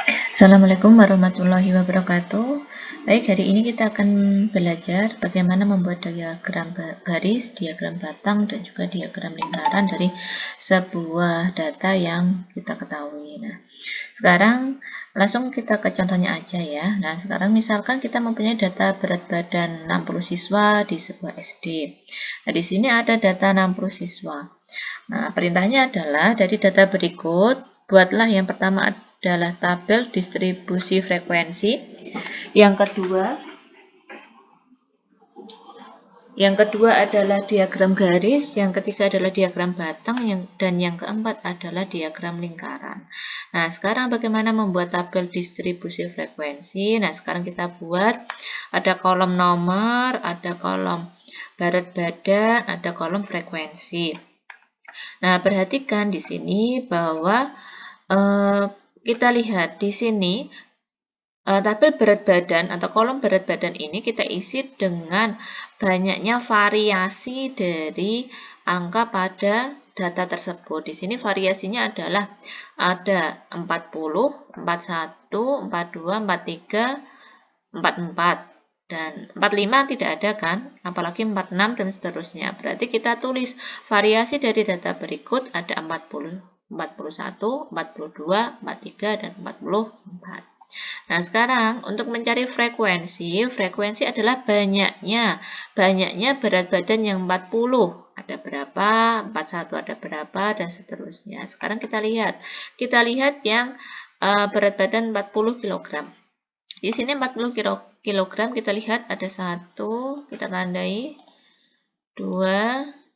Assalamualaikum warahmatullahi wabarakatuh. Baik, hari ini kita akan belajar bagaimana membuat diagram garis, diagram batang, dan juga diagram lingkaran dari sebuah data yang kita ketahui. Nah, sekarang langsung kita ke contohnya aja ya. Nah, sekarang misalkan kita mempunyai data berat badan 60 siswa di sebuah SD. Nah, di sini ada data 60 siswa. Nah, perintahnya adalah dari data berikut, buatlah yang pertama adalah tabel distribusi frekuensi, yang kedua adalah diagram garis, yang ketiga adalah diagram batang, dan yang keempat adalah diagram lingkaran. Nah, sekarang bagaimana membuat tabel distribusi frekuensi? Nah, sekarang kita buat, ada kolom nomor, ada kolom berat badan, ada kolom frekuensi. Nah, perhatikan di sini bahwa kita lihat di sini tabel berat badan atau kolom berat badan ini kita isi dengan banyaknya variasi dari angka pada data tersebut. Di sini variasinya adalah ada 40, 41, 42, 43, 44. Dan 45 tidak ada kan, apalagi 46 dan seterusnya. Berarti kita tulis variasi dari data berikut ada 40, 41, 42, 43, dan 44. Nah, sekarang untuk mencari frekuensi adalah banyaknya berat badan yang 40. Ada berapa, 41 ada berapa, dan seterusnya. Sekarang kita lihat yang berat badan 40 kg. Di sini 40 kg kita lihat ada 1, kita tandai, 2,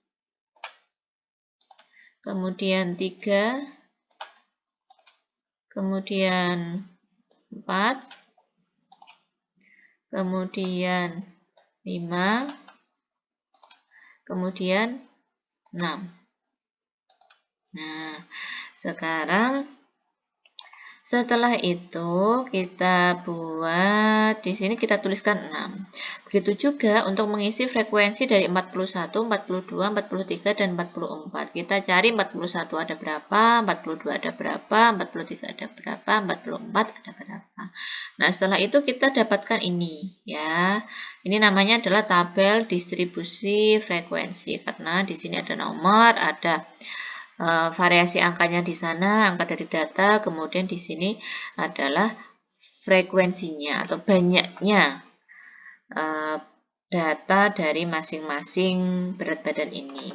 kemudian 3, kemudian 4, kemudian 5, kemudian 6. Nah, sekarang setelah itu kita buat, di sini kita tuliskan 6. Begitu juga untuk mengisi frekuensi dari 41, 42, 43, dan 44. Kita cari 41 ada berapa, 42 ada berapa, 43 ada berapa, 44 ada berapa. Nah, setelah itu kita dapatkan ini ya. Ini namanya adalah tabel distribusi frekuensi karena di sini ada nomor, ada variasi angkanya di sana, angka dari data, kemudian di sini adalah frekuensinya atau banyaknya data dari masing-masing berat badan ini.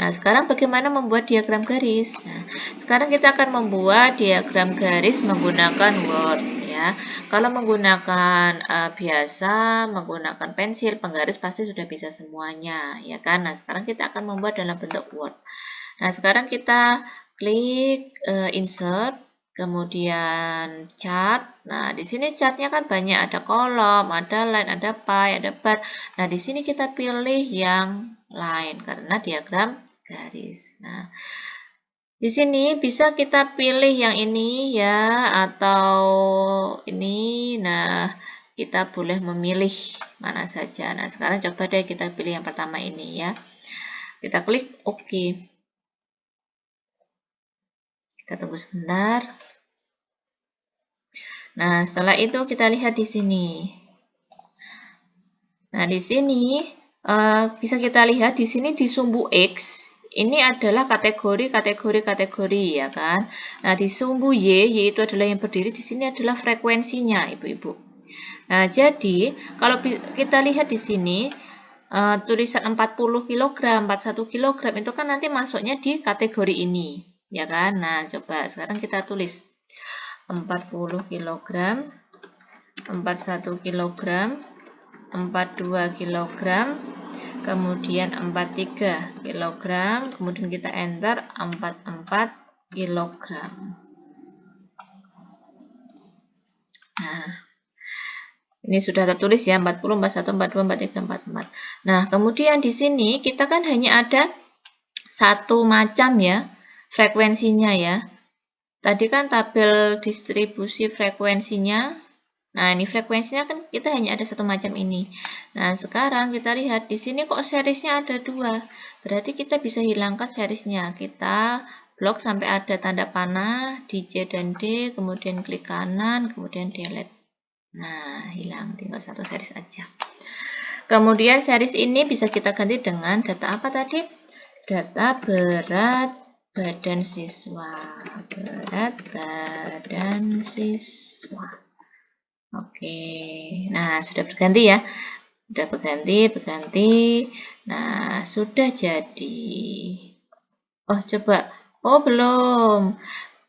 Nah, sekarang bagaimana membuat diagram garis? Nah, sekarang kita akan membuat diagram garis menggunakan Word ya. Kalau menggunakan biasa, menggunakan pensil, penggaris pasti sudah bisa semuanya ya kan. Nah, sekarang kita akan membuat dalam bentuk Word. Nah, sekarang kita klik insert, kemudian chart. Nah, di sini chartnya kan banyak, ada kolom, ada line, ada pie, ada bar. Nah, di sini kita pilih yang line karena diagram garis. Nah, di sini bisa kita pilih yang ini ya atau ini. Nah, kita boleh memilih mana saja. Nah, sekarang coba deh kita pilih yang pertama ini ya. Kita klik OK. Kita tunggu sebentar. Nah, setelah itu kita lihat di sini. Nah, di sini bisa kita lihat di sini di sumbu X ini adalah kategori ya kan. Nah, di sumbu Y yaitu adalah yang berdiri di sini adalah frekuensinya, Ibu-ibu. Nah, jadi kalau kita lihat di sini tulisan 40 kg, 41 kg itu kan nanti masuknya di kategori ini, ya kan? Nah, coba sekarang kita tulis 40 kg, 41 kg, 42 kg, kemudian 43 kg, kemudian kita enter 44 kg. Nah, ini sudah tertulis ya 40, 41, 42, 43, 44. Nah, kemudian di sini kita kan hanya ada satu macam ya frekuensinya ya. Tadi kan tabel distribusi frekuensinya. Nah, ini frekuensinya kan kita hanya ada satu macam ini. Nah, sekarang kita lihat di sini kok seriesnya ada dua. Berarti kita bisa hilangkan seriesnya. Kita blok sampai ada tanda panah di C dan D, kemudian klik kanan, kemudian delete. Nah, hilang, tinggal satu series aja. Kemudian series ini bisa kita ganti dengan data apa tadi? Data berat badan siswa. Berat badan siswa. Oke, nah sudah berganti ya. Sudah berganti. Nah, sudah jadi. Oh, coba. Oh, belum.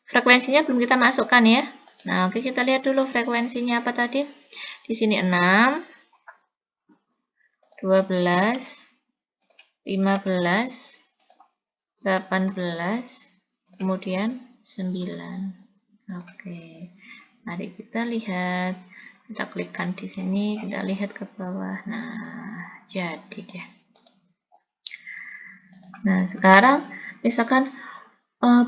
Frekuensinya belum kita masukkan ya. Nah, oke, kita lihat dulu frekuensinya apa tadi. Di sini 6, 12, 15, 18, kemudian 9. Oke. Mari kita lihat. Kita klikkan di sini, kita lihat ke bawah. Nah, jadi deh. Nah, sekarang misalkan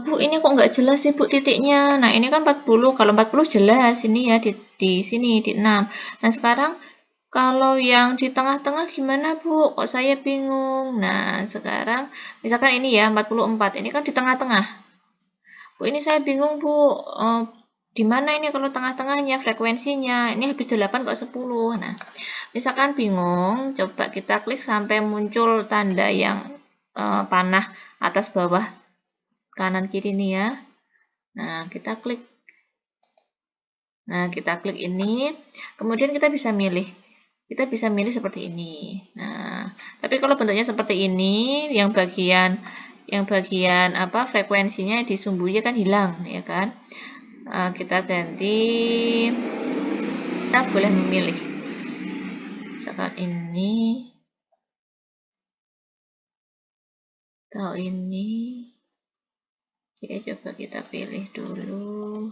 Bu, ini kok nggak jelas sih Bu titiknya. Nah, ini kan 40. Kalau 40 jelas ini ya di sini di 6. Nah, sekarang kalau yang di tengah-tengah gimana Bu? Kok saya bingung. Nah, sekarang misalkan ini ya 44. Ini kan di tengah-tengah. Bu, ini saya bingung Bu. Di mana ini kalau tengah-tengahnya frekuensinya? Ini habis 8 kok 10. Nah, misalkan bingung, coba kita klik sampai muncul tanda yang panah atas bawah kanan kiri nih ya. Nah, kita klik. Nah, kita klik ini, kemudian kita bisa milih. Kita bisa milih seperti ini. Nah, tapi kalau bentuknya seperti ini, yang bagian apa frekuensinya di sumbunya kan hilang, ya kan? Kita ganti. Kita boleh memilih. Misalkan ini atau ini. Oke, coba kita pilih dulu.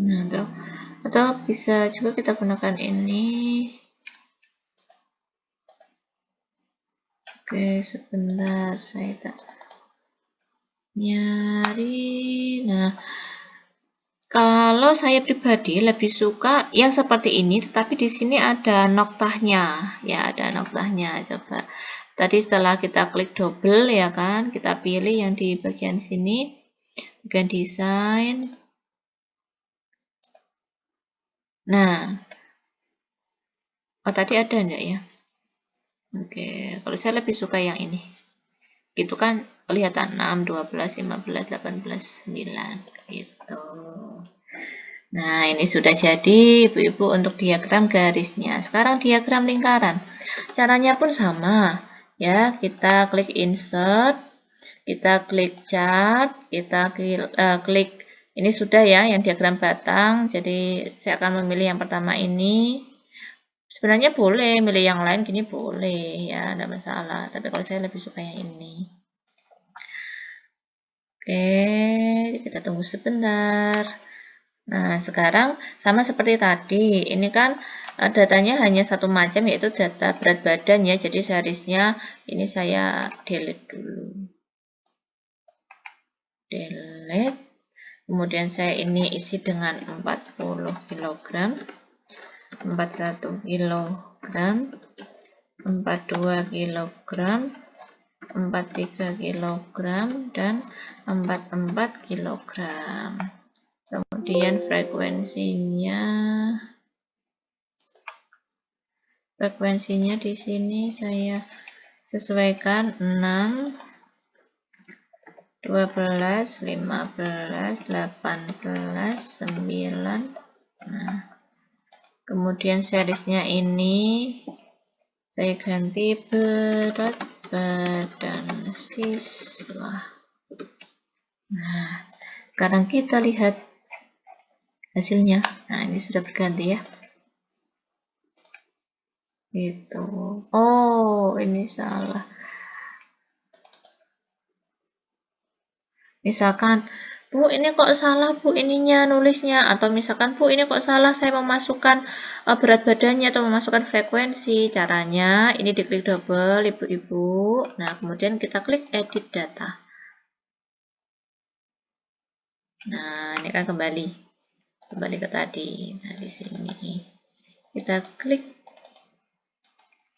Nah, atau bisa juga kita gunakan ini. Oke, sebentar saya tak nyari. Nah, kalau saya pribadi lebih suka yang seperti ini, tetapi di sini ada noktahnya. Ya, ada noktahnya. Coba. Tadi setelah kita klik double ya kan, kita pilih yang di bagian sini, bagian desain. Nah, oh tadi ada enggak ya? Oke, kalau saya lebih suka yang ini. Gitu kan kelihatan 6, 12, 15, 18, 9 gitu. Nah, ini sudah jadi Ibu-ibu untuk diagram garisnya. Sekarang diagram lingkaran. Caranya pun sama. Ya, kita klik insert, kita klik chart, kita klik ini sudah ya yang diagram batang. Jadi saya akan memilih yang pertama ini. Sebenarnya boleh milih yang lain gini boleh ya, tidak masalah. Tapi kalau saya lebih suka yang ini. Oke, kita tunggu sebentar. Nah, sekarang sama seperti tadi. Ini kan datanya hanya satu macam, yaitu data berat badan ya. Jadi seriesnya ini saya delete dulu. Delete. Kemudian saya ini isi dengan 40 kg, 41 kg, 42 kg, 43 kg, dan 44 kg. Kemudian frekuensinya di sini saya sesuaikan 6, 12, 15, 18, 9. Nah, kemudian seriesnya ini saya ganti berat badan siswa. Nah, sekarang kita lihat hasilnya. Nah, ini sudah berganti ya. Gitu. Oh, ini salah. Misalkan Bu, ini kok salah Bu ininya nulisnya, atau misalkan Bu ini kok salah saya memasukkan berat badannya atau memasukkan frekuensi. Caranya ini diklik double ibu-ibu. Nah, kemudian kita klik edit data. Nah, ini kan kembali ke tadi. Nah, di sini kita klik,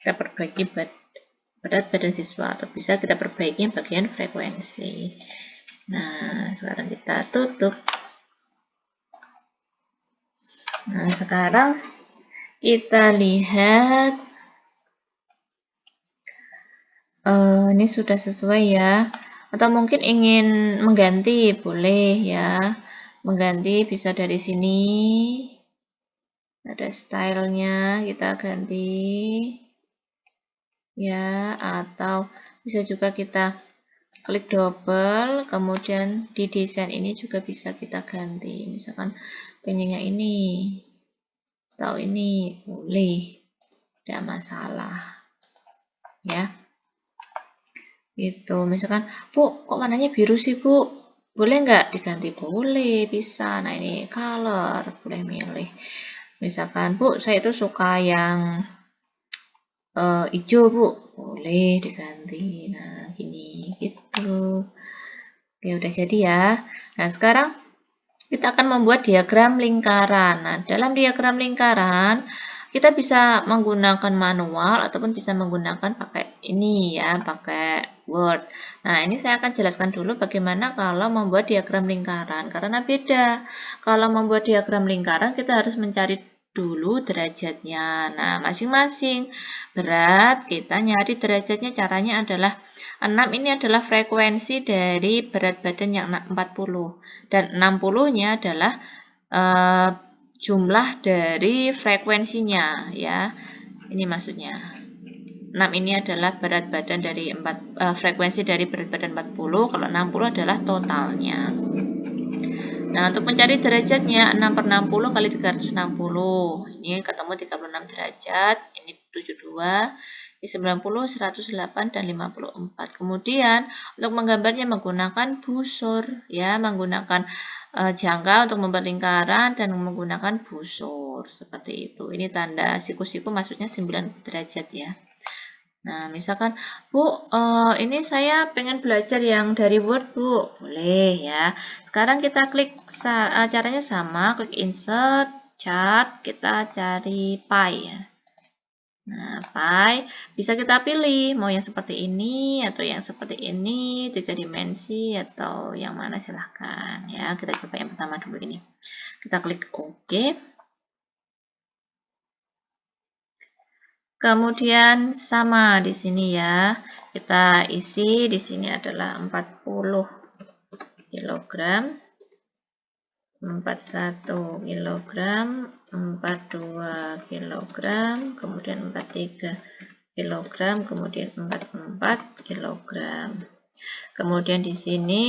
kita perbaiki berat badan siswa, atau bisa kita perbaiki bagian frekuensi. Nah, sekarang kita tutup. Nah, sekarang kita lihat ini sudah sesuai ya, atau mungkin ingin mengganti, boleh ya, mengganti bisa dari sini, ada stylenya, kita ganti ya, atau bisa juga kita klik double, kemudian di desain ini juga bisa kita ganti, misalkan pengennya ini atau ini, boleh, tidak masalah ya. Gitu, misalkan, Bu, kok warnanya biru sih, Bu? Boleh nggak diganti? Boleh, bisa. Nah, ini color, boleh milih. Misalkan, Bu, saya itu suka yang hijau, Bu. Boleh diganti. Nah, gini, gitu. Oke, udah jadi ya. Nah, sekarang kita akan membuat diagram lingkaran. Nah, dalam diagram lingkaran, kita bisa menggunakan manual ataupun bisa menggunakan pakai ini ya, pakai Word. Nah, ini saya akan jelaskan dulu bagaimana kalau membuat diagram lingkaran, karena beda. Kalau membuat diagram lingkaran, kita harus mencari dulu derajatnya. Nah, masing-masing berat, kita nyari derajatnya, caranya adalah 6 ini adalah frekuensi dari berat badan yang 40. Dan 60-nya adalah jumlah dari frekuensinya ya. Ini maksudnya. 6 ini adalah berat badan dari frekuensi dari berat badan 40, kalau 60 adalah totalnya. Nah, untuk mencari derajatnya 6 per 60 kali 360. Ini ketemu 36 derajat, ini 72, ini 90, 108 dan 54. Kemudian untuk menggambarnya menggunakan busur ya, menggunakan jangka untuk membuat lingkaran dan menggunakan busur seperti itu. Ini tanda siku-siku maksudnya 9 derajat ya. Nah, misalkan, Bu, ini saya pengen belajar yang dari Word, Bu. Boleh ya. Sekarang kita klik, caranya sama, klik insert, chart, kita cari pie ya. Nah, pie bisa kita pilih mau yang seperti ini atau yang seperti ini, 3 dimensi atau yang mana silahkan ya. Kita coba yang pertama dulu ini. Kita klik OK. Kemudian sama di sini ya. Kita isi di sini adalah 40 kg, 41 kg, 42 kg, kemudian 43 kg, kemudian 44 kg. Kemudian di sini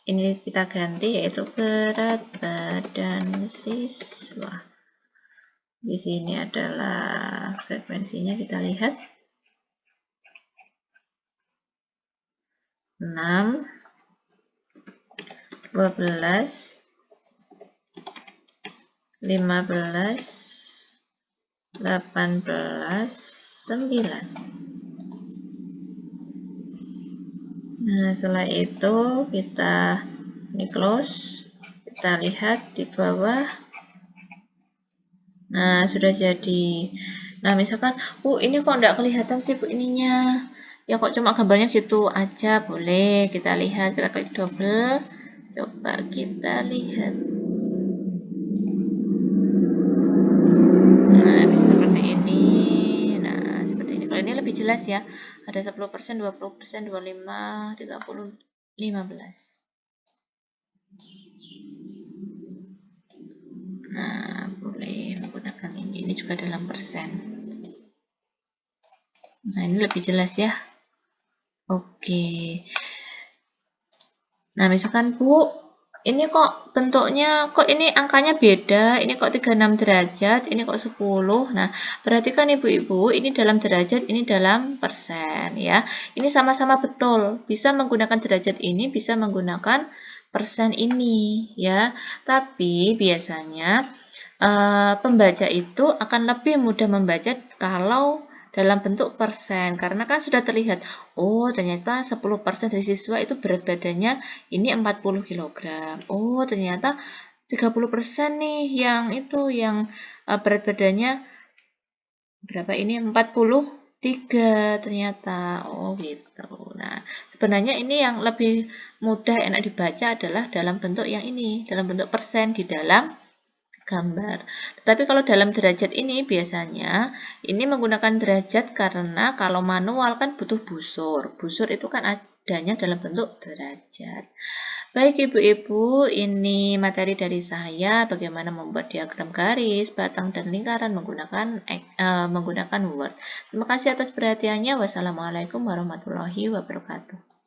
ini kita ganti yaitu berat badan siswa. Di sini adalah frekuensinya, kita lihat 6, 12, 15, 18, 9. Nah, setelah itu kita ini close, kita lihat di bawah. Nah, sudah jadi. Nah, misalkan, Bu, ini kok enggak kelihatan sih Bu ininya. Ya kok cuma gambarnya gitu aja, boleh. Kita lihat, kita klik double. Coba kita lihat. Nah, bisa seperti ini. Nah, seperti ini. Kalau ini lebih jelas ya. Ada 10%, 20%, 25, 30, 15. Nah, boleh menggunakan ini. Ini juga dalam persen. Nah, ini lebih jelas ya. Oke. Nah, misalkan Bu, ini kok bentuknya, kok ini angkanya beda, ini kok 36 derajat, ini kok 10. Nah, perhatikan ibu-ibu, ini dalam derajat, ini dalam persen ya. Ini sama-sama betul, bisa menggunakan derajat ini, bisa menggunakan persen ini ya. Tapi biasanya pembaca itu akan lebih mudah membaca kalau dalam bentuk persen, karena kan sudah terlihat, oh ternyata 10% dari siswa itu berat badannya ini 40 kg. Oh ternyata 30% nih yang berat badannya berapa ini 43 ternyata. Oh gitu. Nah, sebenarnya ini yang lebih mudah enak dibaca adalah dalam bentuk yang ini, dalam bentuk persen di dalam gambar. Tetapi kalau dalam derajat ini biasanya ini menggunakan derajat karena kalau manual kan butuh busur. Busur itu kan adanya dalam bentuk derajat. Baik Ibu-ibu, ini materi dari saya bagaimana membuat diagram garis, batang, dan lingkaran menggunakan Word. Terima kasih atas perhatiannya. Wassalamualaikum warahmatullahi wabarakatuh.